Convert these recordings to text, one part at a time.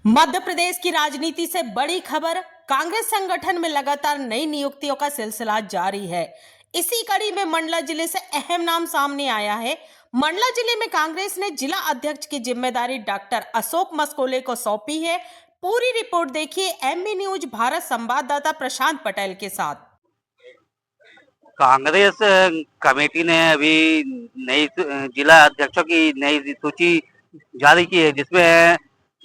मध्य प्रदेश की राजनीति से बड़ी खबर। कांग्रेस संगठन में लगातार नई नियुक्तियों का सिलसिला जारी है। इसी कड़ी में मंडला जिले से अहम नाम सामने आया है। मंडला जिले में कांग्रेस ने जिला अध्यक्ष की जिम्मेदारी डॉक्टर अशोक मस्कोले को सौंपी है। पूरी रिपोर्ट देखिए एमबी न्यूज भारत संवाददाता प्रशांत पटेल के साथ। कांग्रेस कमेटी ने अभी नई जिला अध्यक्षों की नई सूची जारी की है, जिसमें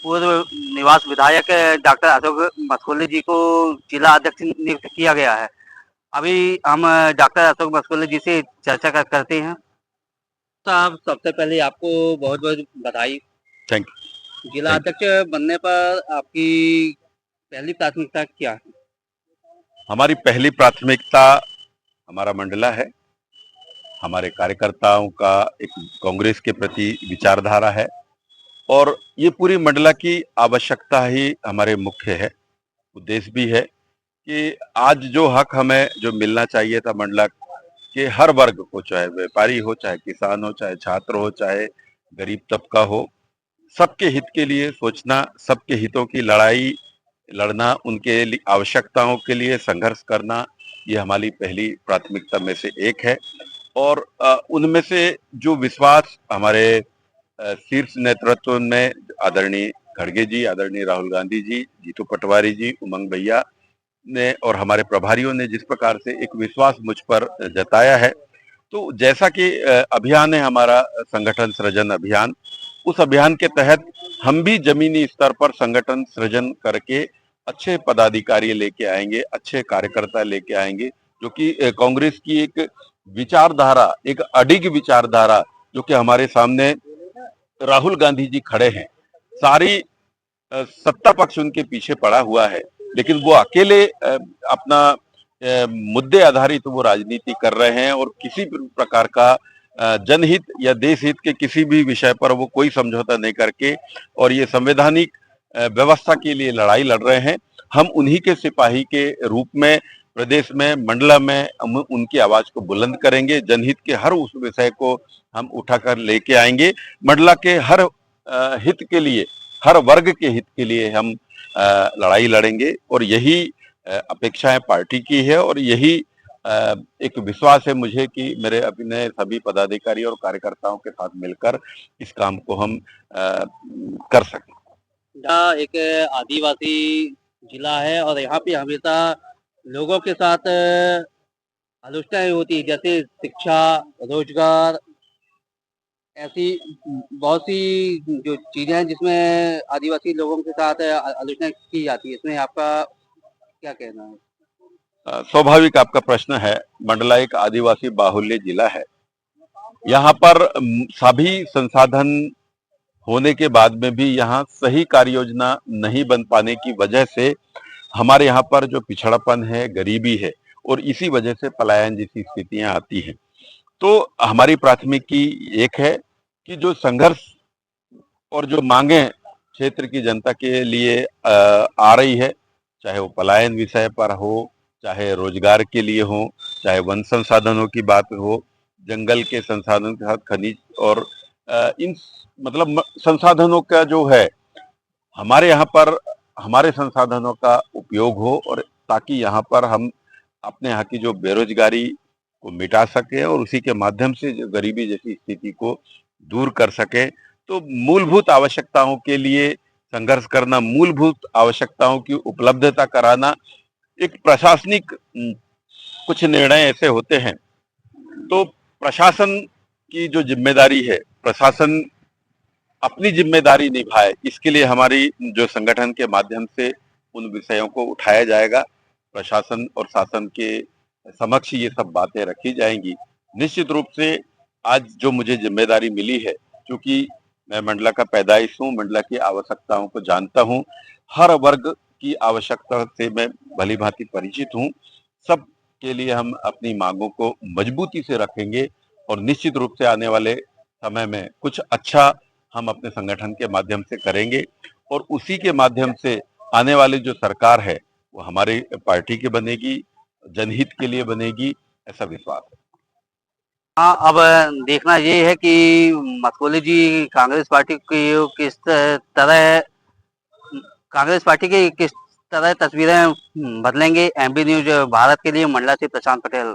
पूर्व निवास विधायक डॉक्टर अशोक मस्कोले जी को जिला अध्यक्ष नियुक्त किया गया है। अभी हम डॉक्टर अशोक मस्कोले जी से चर्चा करते हैं। साहब, सबसे पहले आपको बहुत बहुत बधाई। थैंक जिला थैंक अध्यक्ष बनने पर आपकी पहली प्राथमिकता क्या है? हमारी पहली प्राथमिकता हमारा मंडला है। हमारे कार्यकर्ताओं का एक कांग्रेस के प्रति विचारधारा है और ये पूरी मंडला की आवश्यकता ही हमारे मुख्य है, उद्देश्य भी है कि आज जो हक हमें जो मिलना चाहिए था मंडला के हर वर्ग को, चाहे व्यापारी हो, चाहे किसान हो, चाहे छात्र हो, चाहे गरीब तबका हो, सबके हित के लिए सोचना, सबके हितों की लड़ाई लड़ना, उनके लिए आवश्यकताओं के लिए संघर्ष करना, ये हमारी पहली प्राथमिकता में से एक है। और उनमें से जो विश्वास हमारे शीर्ष नेतृत्व में आदरणीय खड़गे जी, आदरणीय राहुल गांधी जी, जीतू पटवारी जी, उमंग भैया ने और हमारे प्रभारियों ने जिस प्रकार से एक विश्वास मुझ पर जताया है, तो जैसा कि अभियान है हमारा संगठन सृजन अभियान, उस अभियान के तहत हम भी जमीनी स्तर पर संगठन सृजन करके अच्छे पदाधिकारी लेके आएंगे, अच्छे कार्यकर्ता लेके आएंगे, जो कि कांग्रेस की एक विचारधारा, एक अडिग विचारधारा, जो कि हमारे सामने राहुल गांधी जी खड़े हैं। सारी सत्ता पक्ष उनके पीछे पड़ा हुआ है, लेकिन वो अकेले अपना मुद्दे आधारित वो राजनीति कर रहे हैं और किसी प्रकार का जनहित या देश हित के किसी भी विषय पर वो कोई समझौता नहीं करके और ये संवैधानिक व्यवस्था के लिए लड़ाई लड़ रहे हैं। हम उन्हीं के सिपाही के रूप में प्रदेश में, मंडला में हम उनकी आवाज को बुलंद करेंगे। जनहित के हर उस विषय को हम उठाकर लेके आएंगे। मंडला के हर हित के लिए, हर वर्ग के हित के लिए हम लड़ाई लड़ेंगे और यही अपेक्षाएं पार्टी की है और यही एक विश्वास है मुझे कि मेरे अपने सभी पदाधिकारी और कार्यकर्ताओं के साथ मिलकर इस काम को हम कर सकें। एक आदिवासी जिला है और यहाँ पे हमेशा लोगों के साथ आलोचनाएं होती है, जैसे शिक्षा, रोजगार, ऐसी बहुत सी जो चीजें हैं जिसमें आदिवासी लोगों के साथ आलोचना की जाती है। इसमें आपका क्या कहना है? स्वाभाविक आपका प्रश्न है। मंडला एक आदिवासी बाहुल्य जिला है। यहाँ पर सभी संसाधन होने के बाद में भी यहाँ सही कार्य योजना नहीं बन पाने की वजह से हमारे यहाँ पर जो पिछड़ापन है, गरीबी है और इसी वजह से पलायन जैसी स्थितियां आती हैं। तो हमारी प्राथमिकी एक है कि जो संघर्ष और जो मांगे क्षेत्र की जनता के लिए आ रही है, चाहे वो पलायन विषय पर हो, चाहे रोजगार के लिए हो, चाहे वन संसाधनों की बात हो, जंगल के संसाधन के साथ खनिज और इन मतलब संसाधनों का जो है, हमारे यहाँ पर हमारे संसाधनों का उपयोग हो और ताकि यहाँ पर हम अपने यहाँ की जो बेरोजगारी को मिटा सके और उसी के माध्यम से जो गरीबी जैसी स्थिति को दूर कर सके। तो मूलभूत आवश्यकताओं के लिए संघर्ष करना, मूलभूत आवश्यकताओं की उपलब्धता कराना, एक प्रशासनिक कुछ निर्णय ऐसे होते हैं, तो प्रशासन की जो जिम्मेदारी है, प्रशासन अपनी जिम्मेदारी निभाए, इसके लिए हमारी जो संगठन के माध्यम से उन विषयों को उठाया जाएगा। प्रशासन और शासन के समक्ष ये सब बातें रखी जाएंगी। निश्चित रूप से आज जो मुझे जिम्मेदारी मिली है, क्योंकि मैं मंडला का पैदाइश हूँ, मंडला की आवश्यकताओं को जानता हूँ, हर वर्ग की आवश्यकता से मैं भली भांति परिचित हूँ। सब के लिए हम अपनी मांगों को मजबूती से रखेंगे और निश्चित रूप से आने वाले समय में कुछ अच्छा हम अपने संगठन के माध्यम से करेंगे और उसी के माध्यम से आने वाली जो सरकार है वो हमारी पार्टी की बनेगी, जनहित के लिए बनेगी, ऐसा विश्वास है। हाँ, अब देखना ये है कि मस्कोले जी कांग्रेस पार्टी की किस तरह कांग्रेस पार्टी की किस तरह तस्वीरें बदलेंगे? एमबी न्यूज भारत के लिए मंडला से प्रशांत पटेल।